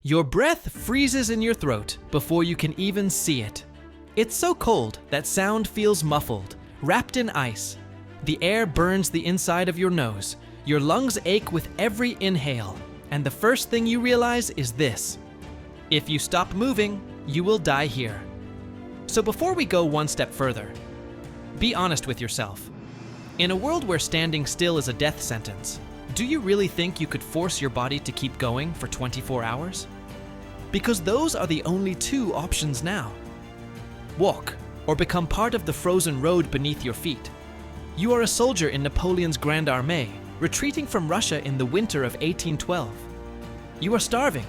Your breath freezes in your throat before you can even see it. It's so cold that sound feels muffled, wrapped in ice. The air burns the inside of your nose. Your lungs ache with every inhale. And the first thing you realize is this: if you stop moving, you will die here. So before we go one step further, be honest with yourself. In a world where standing still is a death sentence, do you really think you could force your body to keep going for 24 hours? Because those are the only two options now. Walk, or become part of the frozen road beneath your feet. You are a soldier in Napoleon's Grande Armée, retreating from Russia in the winter of 1812. You are starving,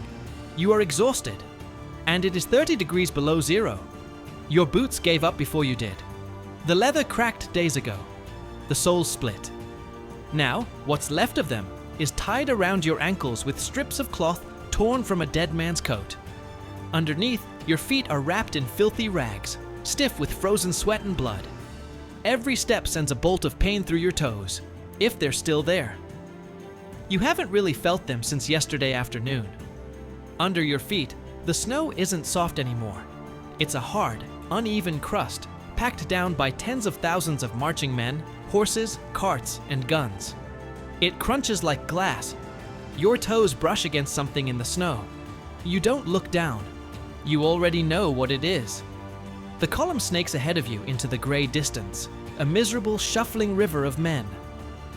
you are exhausted, and it is 30 degrees below zero. Your boots gave up before you did. The leather cracked days ago. The soles split. Now, what's left of them is tied around your ankles with strips of cloth torn from a dead man's coat. Underneath, your feet are wrapped in filthy rags, stiff with frozen sweat and blood. Every step sends a bolt of pain through your toes, if they're still there. You haven't really felt them since yesterday afternoon. Under your feet, the snow isn't soft anymore. It's a hard, uneven crust, packed down by tens of thousands of marching men, horses, carts, and guns. It crunches like glass. Your toes brush against something in the snow. You don't look down. You already know what it is. The column snakes ahead of you into the gray distance, a miserable, shuffling river of men.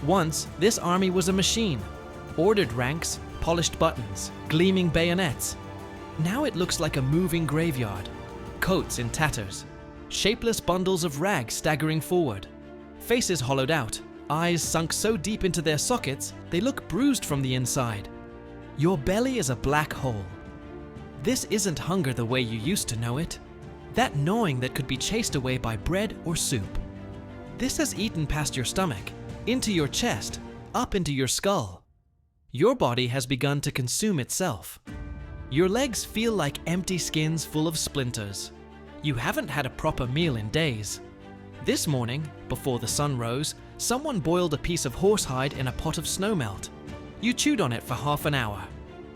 Once, this army was a machine. Ordered ranks, polished buttons, gleaming bayonets. Now it looks like a moving graveyard. Coats in tatters. Shapeless bundles of rags staggering forward. Faces hollowed out, eyes sunk so deep into their sockets, they look bruised from the inside. Your belly is a black hole. This isn't hunger the way you used to know it. That gnawing that could be chased away by bread or soup. This has eaten past your stomach, into your chest, up into your skull. Your body has begun to consume itself. Your legs feel like empty skins full of splinters. You haven't had a proper meal in days. This morning, before the sun rose, someone boiled a piece of horsehide in a pot of snowmelt. You chewed on it for half an hour.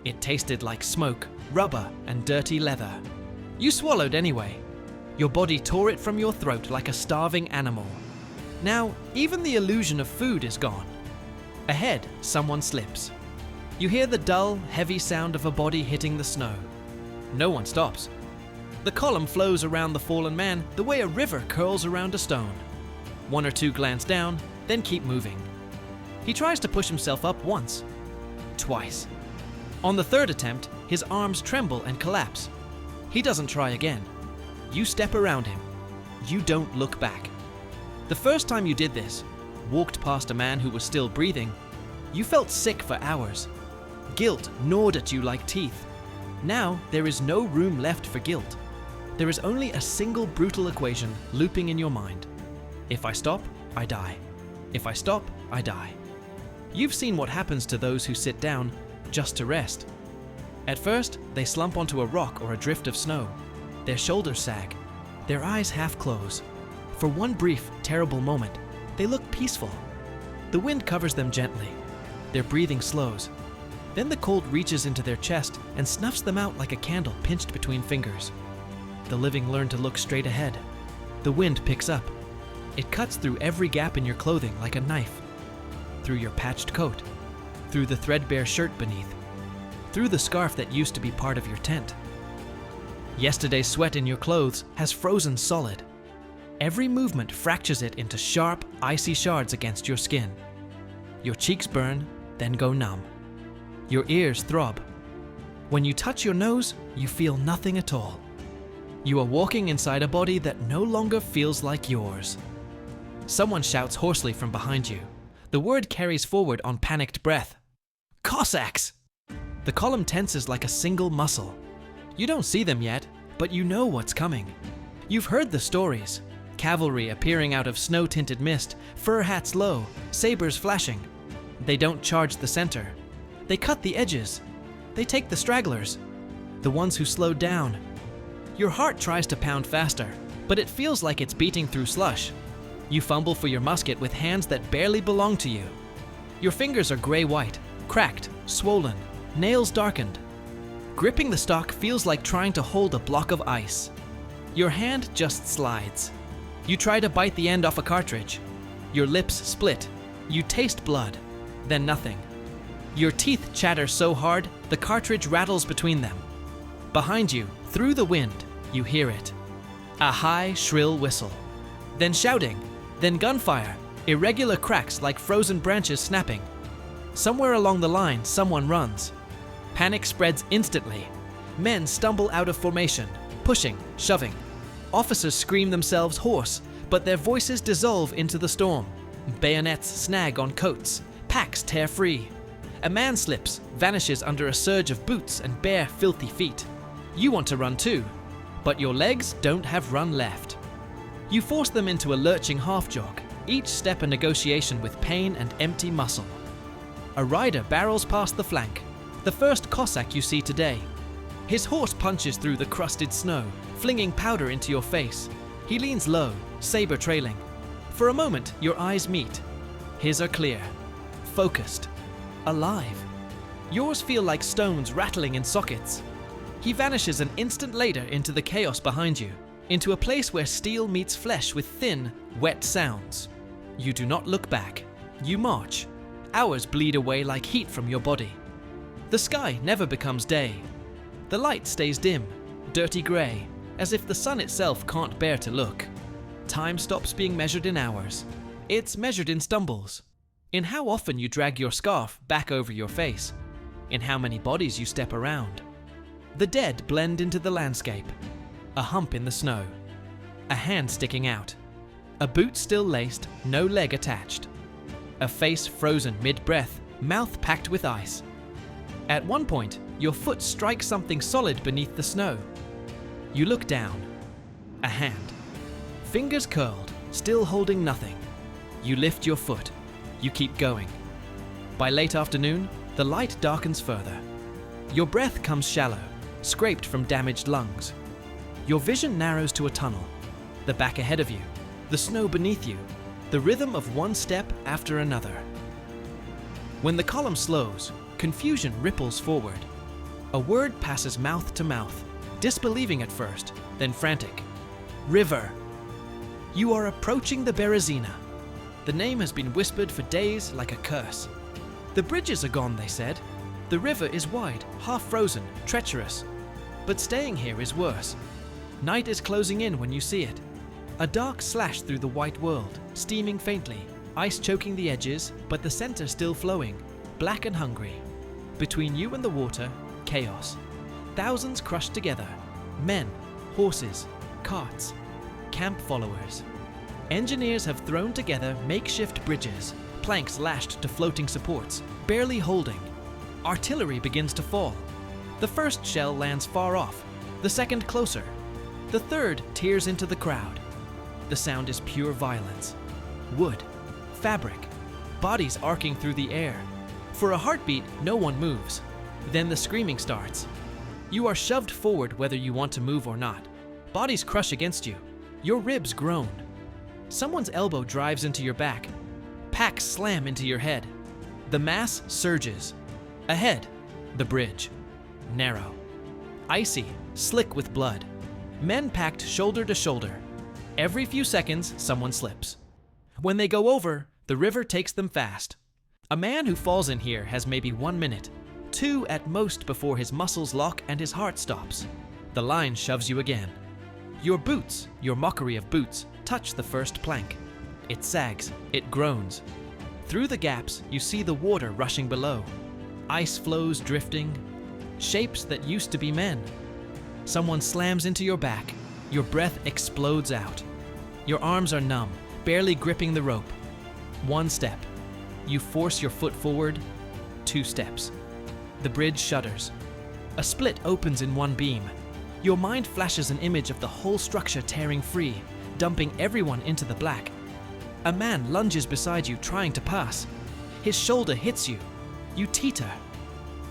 It tasted like smoke, rubber, and dirty leather. You swallowed anyway. Your body tore it from your throat like a starving animal. Now, even the illusion of food is gone. Ahead, someone slips. You hear the dull, heavy sound of a body hitting the snow. No one stops. The column flows around the fallen man the way a river curls around a stone. One or two glance down, then keep moving. He tries to push himself up once, twice. On the third attempt, his arms tremble and collapse. He doesn't try again. You step around him. You don't look back. The first time you did this, walked past a man who was still breathing, you felt sick for hours. Guilt gnawed at you like teeth. Now there is no room left for guilt. There is only a single brutal equation looping in your mind. If I stop, I die. If I stop, I die. You've seen what happens to those who sit down just to rest. At first, they slump onto a rock or a drift of snow. Their shoulders sag. Their eyes half close. For one brief, terrible moment, they look peaceful. The wind covers them gently. Their breathing slows. Then the cold reaches into their chest and snuffs them out like a candle pinched between fingers. The living learn to look straight ahead. The wind picks up. It cuts through every gap in your clothing like a knife. Through your patched coat. Through the threadbare shirt beneath. Through the scarf that used to be part of your tent. Yesterday's sweat in your clothes has frozen solid. Every movement fractures it into sharp, icy shards against your skin. Your cheeks burn, then go numb. Your ears throb. When you touch your nose, you feel nothing at all. You are walking inside a body that no longer feels like yours. Someone shouts hoarsely from behind you. The word carries forward on panicked breath. Cossacks! The column tenses like a single muscle. You don't see them yet, but you know what's coming. You've heard the stories. Cavalry appearing out of snow-tinted mist, fur hats low, sabers flashing. They don't charge the center. They cut the edges. They take the stragglers, the ones who slowed down. Your heart tries to pound faster, but it feels like it's beating through slush. You fumble for your musket with hands that barely belong to you. Your fingers are gray-white, cracked, swollen, nails darkened. Gripping the stock feels like trying to hold a block of ice. Your hand just slides. You try to bite the end off a cartridge. Your lips split. You taste blood, then nothing. Your teeth chatter so hard, the cartridge rattles between them. Behind you, through the wind, you hear it. A high, shrill whistle. Then shouting, then gunfire, irregular cracks like frozen branches snapping. Somewhere along the line, someone runs. Panic spreads instantly. Men stumble out of formation, pushing, shoving. Officers scream themselves hoarse, but their voices dissolve into the storm. Bayonets snag on coats, packs tear free. A man slips, vanishes under a surge of boots and bare, filthy feet. You want to run too, but your legs don't have run left. You force them into a lurching half-jog, each step a negotiation with pain and empty muscle. A rider barrels past the flank, the first Cossack you see today. His horse punches through the crusted snow, flinging powder into your face. He leans low, saber trailing. For a moment, your eyes meet. His are clear, focused, alive. Yours feel like stones rattling in sockets. He vanishes an instant later into the chaos behind you, into a place where steel meets flesh with thin, wet sounds. You do not look back. You march. Hours bleed away like heat from your body. The sky never becomes day. The light stays dim, dirty grey, as if the sun itself can't bear to look. Time stops being measured in hours. It's measured in stumbles. In how often you drag your scarf back over your face. In how many bodies you step around. The dead blend into the landscape. A hump in the snow. A hand sticking out. A boot still laced, no leg attached. A face frozen mid-breath, mouth packed with ice. At one point, your foot strikes something solid beneath the snow. You look down. A hand. Fingers curled, still holding nothing. You lift your foot. You keep going. By late afternoon, the light darkens further. Your breath comes shallow, scraped from damaged lungs. Your vision narrows to a tunnel. The back ahead of you, the snow beneath you, the rhythm of one step after another. When the column slows, confusion ripples forward. A word passes mouth to mouth, disbelieving at first, then frantic. River. You are approaching the Berezina. The name has been whispered for days like a curse. The bridges are gone, they said. The river is wide, half frozen, treacherous. But staying here is worse. Night is closing in when you see it. A dark slash through the white world, steaming faintly, ice choking the edges, but the center still flowing, black and hungry. Between you and the water, chaos. Thousands crushed together. Men, horses, carts, camp followers. Engineers have thrown together makeshift bridges, planks lashed to floating supports, barely holding. Artillery begins to fall. The first shell lands far off, the second closer. The third tears into the crowd. The sound is pure violence. Wood, fabric, bodies arcing through the air. For a heartbeat, no one moves. Then the screaming starts. You are shoved forward whether you want to move or not. Bodies crush against you. Your ribs groan. Someone's elbow drives into your back. Packs slam into your head. The mass surges. Ahead, the bridge. Narrow. Icy, slick with blood. Men packed shoulder to shoulder. Every few seconds, someone slips. When they go over, the river takes them fast. A man who falls in here has maybe 1 minute, 2 at most before his muscles lock and his heart stops. The line shoves you again. Your boots, your mockery of boots, touch the first plank. It sags, it groans. Through the gaps, you see the water rushing below. Ice flows drifting, shapes that used to be men. Someone slams into your back. Your breath explodes out. Your arms are numb, barely gripping the rope. 1 step. You force your foot forward. 2 steps. The bridge shudders. A split opens in one beam. Your mind flashes an image of the whole structure tearing free, dumping everyone into the black. A man lunges beside you, trying to pass. His shoulder hits you. You teeter.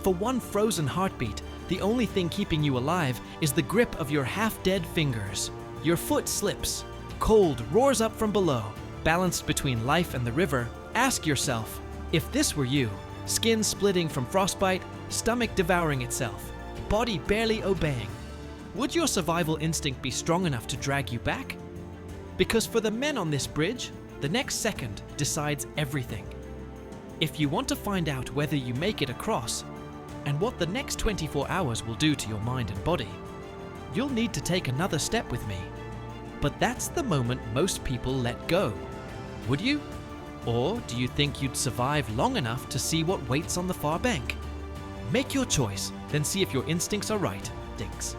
For one frozen heartbeat, the only thing keeping you alive is the grip of your half-dead fingers. Your foot slips. Cold roars up from below. Balanced between life and the river, ask yourself, if this were you, skin splitting from frostbite, stomach devouring itself, body barely obeying. Would your survival instinct be strong enough to drag you back? Because for the men on this bridge, the next second decides everything. If you want to find out whether you make it across, and what the next 24 hours will do to your mind and body, you'll need to take another step with me. But that's the moment most people let go. Would you? Or do you think you'd survive long enough to see what waits on the far bank? Make your choice, then see if your instincts are right, Dinks.